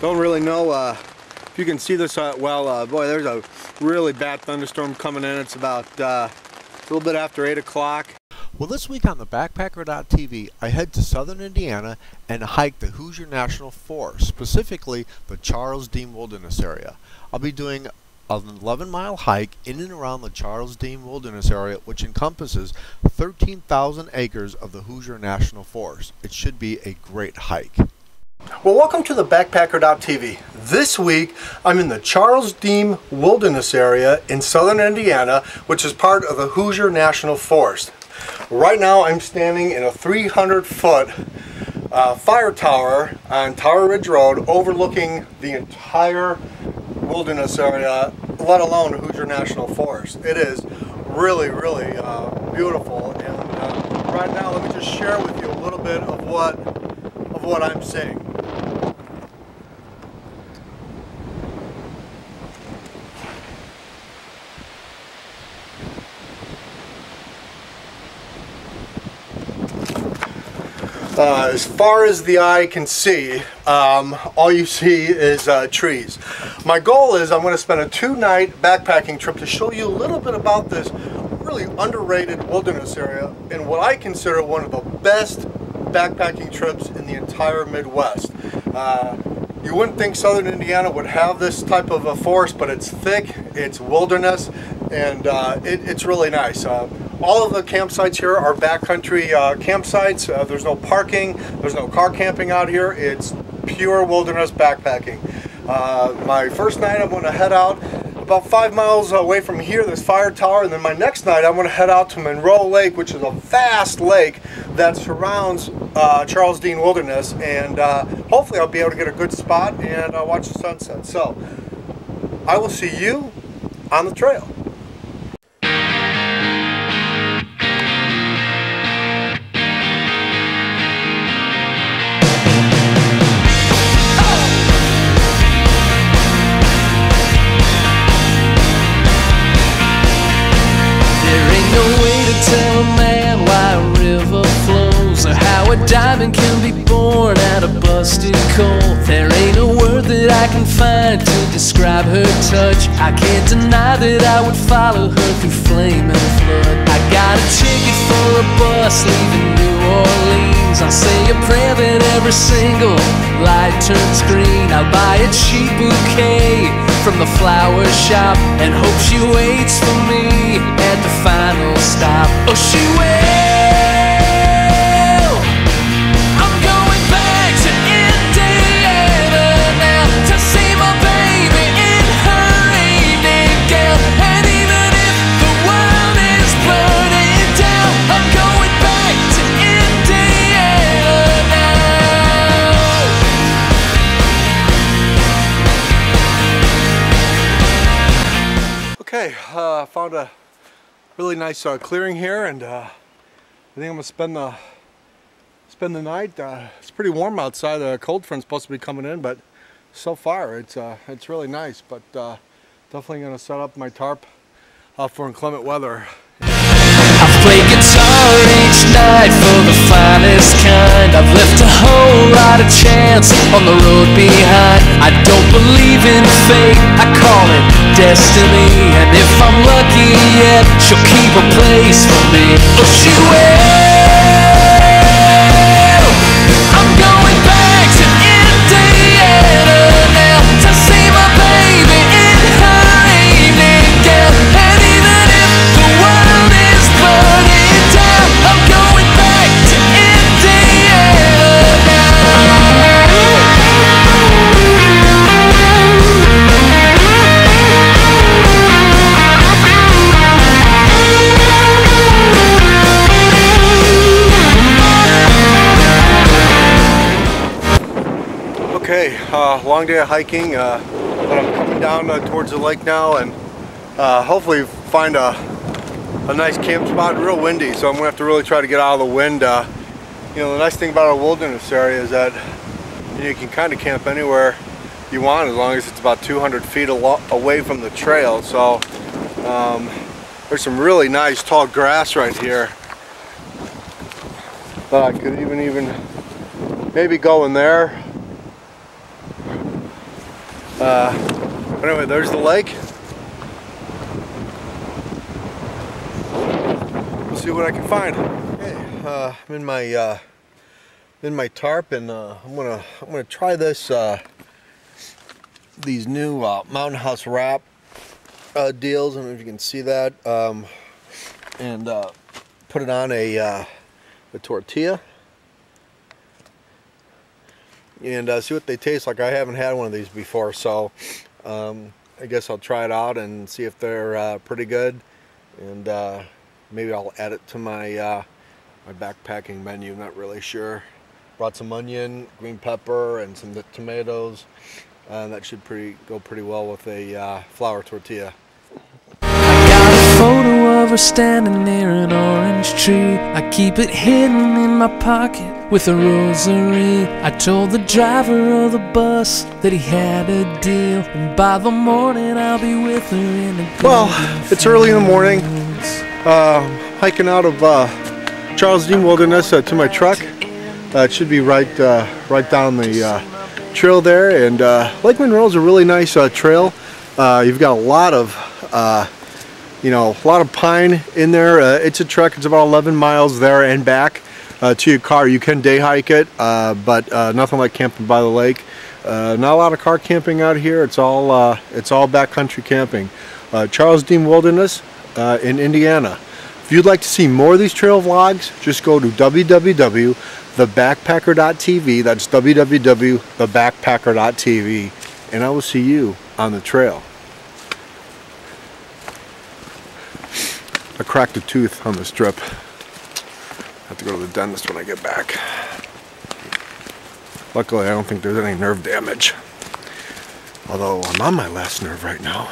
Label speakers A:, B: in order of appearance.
A: Don't really know if you can see this well. Boy, there's a really bad thunderstorm coming in. It's about a little bit after 8 o'clock.
B: Well, this week on the Backpacker.tv, I head to southern Indiana and hike the Hoosier National Forest, specifically the Charles Deam Wilderness area. I'll be doing an 11-mile hike in and around the Charles Deam Wilderness area, which encompasses 13,000 acres of the Hoosier National Forest. It should be a great hike.
A: Well, welcome to the Backpacker.tv. This week, I'm in the Charles Deam Wilderness area in southern Indiana, which is part of the Hoosier National Forest. Right now, I'm standing in a 300-foot fire tower on Tower Ridge Road, overlooking the entire wilderness area, let alone Hoosier National Forest. It is really, really beautiful. And right now, let me just share with you a little bit of what I'm seeing. As far as the eye can see, all you see is trees. My goal is I'm going to spend a 2-night backpacking trip to show you a little bit about this really underrated wilderness area and what I consider one of the best backpacking trips in the entire Midwest. You wouldn't think southern Indiana would have this type of a forest, but it's thick, it's wilderness, and it's really nice. All of the campsites here are backcountry campsites. There's no parking, there's no car camping out here. It's pure wilderness backpacking. My first night I'm going to head out about 5 miles away from here, this fire tower, and then my next night I'm going to head out to Monroe Lake, which is a vast lake that surrounds Charles Deam Wilderness, and hopefully I'll be able to get a good spot and watch the sunset. So I will see you on the trail.
C: Tell a man why a river flows, or how a diamond can be born out of busted coal. There ain't a word that I can find to describe her touch. I can't deny that I would follow her through flame and flood. I got a ticket for a bus leaving New Orleans. I'll say a prayer that every single light turns green. I'll buy a cheap bouquet from the flower shop and hope she waits for me at the final stop. Oh, she will. I'm going back to Indiana now to see my baby in her evening gown. And even if the world is burning down, I'm going back to Indiana now.
A: Okay, found a really nice clearing here, and I think I'm gonna spend the night. It's pretty warm outside. The cold front's supposed to be coming in, but so far it's really nice. But definitely gonna set up my tarp for inclement weather.
C: I play guitar each night for the finest kind. I've left a whole lot of chance on the road behind. I don't believe in fate, I call it destiny. And if I'm lucky yet, she'll keep a place for me. Oh, she will. I'm going back to Indiana now to see my baby in her evening gown. And even if the world is burning down, I'm going back to Indiana now.
A: Okay, long day of hiking, but I'm coming down towards the lake now, and hopefully find a nice camp spot. Real windy, so I'm gonna have to really try to get out of the wind. You know, the nice thing about our wilderness area is that you can kind of camp anywhere you want as long as it's about 200 feet away from the trail. So there's some really nice tall grass right here that I could even maybe go in there. Anyway, there's the lake. Let's see what I can find. Hey, I'm in my tarp, and I'm gonna try this these new Mountain House wrap deals. I don't know if you can see that, and put it on a tortilla and see what they taste like. I haven't had one of these before, so I guess I'll try it out and see if they're pretty good, and maybe I'll add it to my my backpacking menu. Not really sure. Brought some onion, green pepper, and some tomatoes. That should go pretty well with a flour tortilla.
C: Got a photo of her standing near an orange tree. I keep it hidden in my pocket with a rosary. I told the driver of the bus that he had a deal, and by the morning I'll be with her in the
A: Well, it's early in the morning. Hiking out of Charles Deam Wilderness to my truck. It should be right down the trail there, and Lake Monroe is a really nice trail. You've got a lot of a lot of pine in there. It's a trek. It's about 11 miles there and back to your car. You can day hike it, but nothing like camping by the lake. Not a lot of car camping out here. It's all backcountry camping. Charles Deam Wilderness in Indiana. If you'd like to see more of these trail vlogs, just go to www.thebackpacker.tv. That's www.thebackpacker.tv, and I will see you on the trail. I cracked a tooth on this trip. I have to go to the dentist when I get back. Luckily, I don't think there's any nerve damage. Although I'm on my last nerve right now.